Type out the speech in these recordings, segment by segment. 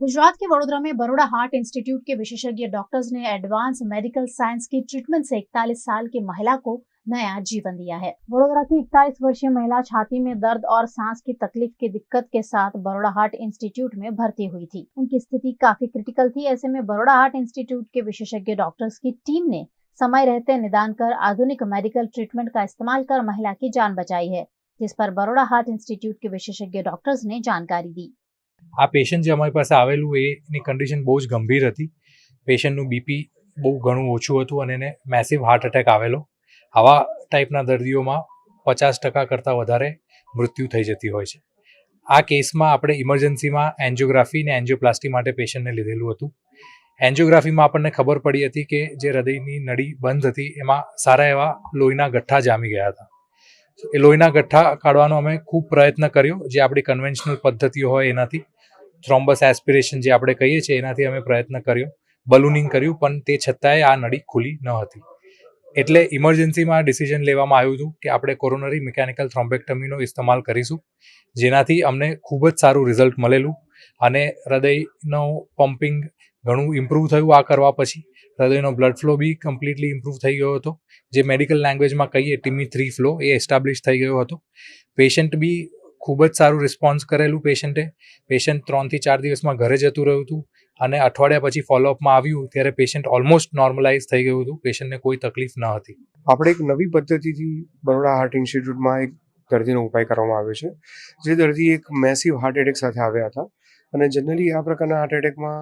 गुजरात के वडोदरा में Baroda heart institute के विशेषज्ञ डॉक्टर्स ने एडवांस मेडिकल साइंस की ट्रीटमेंट से 41 साल की महिला को नया जीवन दिया है। वडोदरा की 41 वर्षीय महिला छाती में दर्द और सांस की तकलीफ की दिक्कत के साथ बड़ौदा हार्ट इंस्टीट्यूट में भर्ती हुई थी। उनकी स्थिति काफी क्रिटिकल थी। ऐसे में बड़ौदा हार्ट इंस्टीट्यूट के विशेषज्ञ डॉक्टर्स की टीम ने समय रहते निदान कर आधुनिक मेडिकल ट्रीटमेंट का इस्तेमाल कर महिला की जान बचाई है, जिस पर बड़ौदा हार्ट इंस्टीट्यूट के विशेषज्ञ डॉक्टर्स ने जानकारी दी। આ પેશન્ટ જે અમારી પાસે આવેલું એની કન્ડિશન બહુ જ ગંભીર હતી. પેશન્ટનું બીપી બહુ ઘણું ઓછું હતું અને એને મેસિવ હાર્ટ એટેક આવેલો. આવા ટાઈપના દર્દીઓમાં 50% કરતાં વધારે મૃત્યુ થઈ જતી હોય છે. આ કેસમાં આપણે ઇમરજન્સીમાં એન્જિયોગ્રાફી અને એન્જિયોપ્લાસ્ટી માટે પેશન્ટને લીધેલું હતું. એન્જિયોગ્રાફીમાં આપણને ખબર પડી હતી કે જે હૃદયની નળી બંધ હતી એમાં સારા એવા લોહીના ગઠ્ઠા જામી ગયા હતા. એ લોહીના ગઠ્ઠા કાઢવાનો અમે ખૂબ પ્રયત્ન કર્યો, જે આપણી કન્વેન્શનલ પદ્ધતિઓ હોય એનાથી. થ્રોમ્બસ એસ્પિરેશન જે આપણે કહીએ છીએ એનાથી અમે પ્રયત્ન કર્યો, બલૂનિંગ કર્યું, પણ તે છતાંય આ નળી ખુલી ન હતી. એટલે ઇમરજન્સીમાં ડિસિઝન લેવામાં આવ્યું હતું કે આપણે કોરોનરી મિકેનિકલ થ્રોમ્બેક્ટમીનો ઇસ્તેમાલ કરીશું, જેનાથી અમને ખૂબ જ સારું રિઝલ્ટ મળેલું અને હૃદયનો પમ્પિંગ ઘણું ઇમ્પ્રૂવ થયું. આ કરવા પછી હૃદયનો બ્લડ ફ્લો બી કમ્પ્લીટલી ઇમ્પ્રૂવ થઈ ગયો હતો. જે મેડિકલ લેંગ્વેજમાં કહીએ ટીમી 3 ફ્લો એ એસ્ટાબ્લિશ થઈ ગયો હતો. પેશન્ટ બી ખૂબ જ સારું રિસ્પોન્સ કરેલું. પેશન્ટ 3 થી 4 દિવસમાં ઘરે જતું રહ્યું હતું અને અઠવાડિયા પછી ફોલોઅપમાં આવ્યું ત્યારે પેશન્ટ ઓલમોસ્ટ નોર્મલાઇઝ થઈ ગયું હતું. પેશન્ટને કોઈ તકલીફ ન હતી. આપણે એક નવી પદ્ધતિથી બરોડા હાર્ટ ઇન્સ્ટિટ્યૂટમાં એક દર્દીનો ઉપાય કરવામાં આવ્યો છે. જે દર્દી એક મેસિવ હાર્ટ એટેક સાથે આવ્યા હતા અને જનરલી આ પ્રકારના હાર્ટ એટેકમાં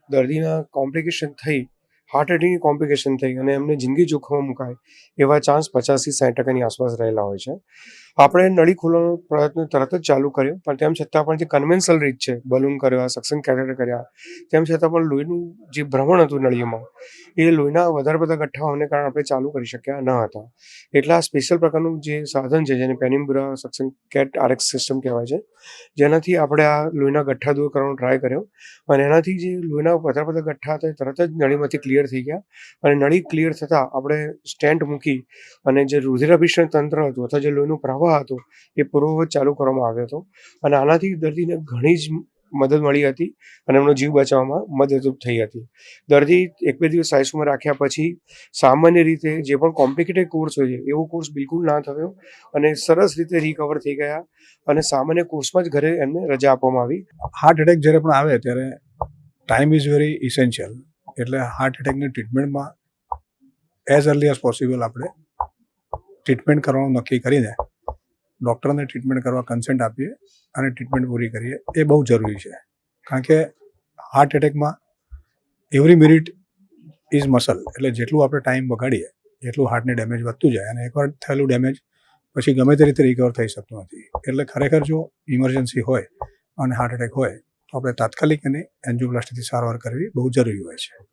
દર્દીના કોમ્પ્લિકેશન થઈ, હાર્ટ એટેકની કોમ્પ્લિકેશન થઈ અને એમને જિંદગી જોખમમાં મુકાય એવા ચાન્સ 50 થી 60% આસપાસ રહેલા હોય છે. આપણે નળી ખોલવાનો પ્રયત્ન તરત જ ચાલુ કર્યો, પણ તેમ છતાં પણ જે કન્વેન્શનલ રીત છે, બલૂન કર્યા, સક્શન કેથેટર કર્યા, તેમ છતાં પણ લોહીનું જે ભ્રમણ હતું નળીઓમાં, એ લોહીના વધારે બધા ગઠ્ઠા હોવાને કારણે આપણે ચાલુ કરી શક્યા ન હતા. એટલે આ સ્પેશિયલ પ્રકારનું જે સાધન છે, જેને પેનિમ્બ્રા સક્શન કેટ આરએક્સ સિસ્ટમ કહેવાય છે, જેનાથી આપણે આ લોહીના ગઠ્ઠા દૂર કરવાનો ટ્રાય કર્યો અને એનાથી જે લોહીના વધારે બધા ગઠ્ઠા હતા તરત જ નળીમાંથી ક્લિયર થઈ ગયા અને નળી ક્લિયર થતાં આપણે સ્ટેન્ટ મૂકી અને જે રુધિરાભિસરણ તંત્ર હતું અથવા જે લોહીનો પ્રવાહ હતો એ પૂર્વવત ચાલુ કરવામાં આવ્યો હતો અને આનાથી દર્દીને ઘણી જ મદદ મળી હતી અને એમનો જીવ બચાવવામાં મદદરૂપ થઈ હતી. દર્દી 1-2 દિવસ આઈસીયુમાં રાખ્યા પછી સામાન્ય રીતે જે પણ કોમ્પ્લિકેટેડ કોર્સ હોય છે એવો કોર્સ બિલકુલ ના થયો અને સરસ રીતે રિકવર થઈ ગયા અને સામાન્ય કોર્સમાં જ ઘરે એમને રજા આપવામાં આવી. હાર્ટ એટેક જ્યારે પણ આવે ત્યારે ટાઈમ ઇઝ વેરી ઇસેન્શિયલ. એટલે હાર્ટ એટેકની ટ્રીટમેન્ટમાં એઝ અર્લી એઝ પોસિબલ આપણે ટ્રીટમેન્ટ કરવાનું નક્કી કરીને ડૉક્ટરને ટ્રીટમેન્ટ કરવા કન્સેન્ટ આપીએ અને ટ્રીટમેન્ટ પૂરી કરીએ એ બહુ જરૂરી છે. કારણ કે હાર્ટ એટેકમાં એવરી મિનિટ ઇઝ મસલ. એટલે જેટલું આપણે ટાઈમ બગાડીએ એટલું હાર્ટને ડેમેજ વધતું જાય અને એકવાર થયેલું ડેમેજ પછી ગમે તે રીતે રિકવર થઈ શકતું નથી. એટલે ખરેખર જો ઇમરજન્સી હોય અને હાર્ટ એટેક હોય તો આપણે તાત્કાલિક એની એન્જિયોપ્લાસ્ટીથી સારવાર કરવી બહુ જરૂરી હોય છે.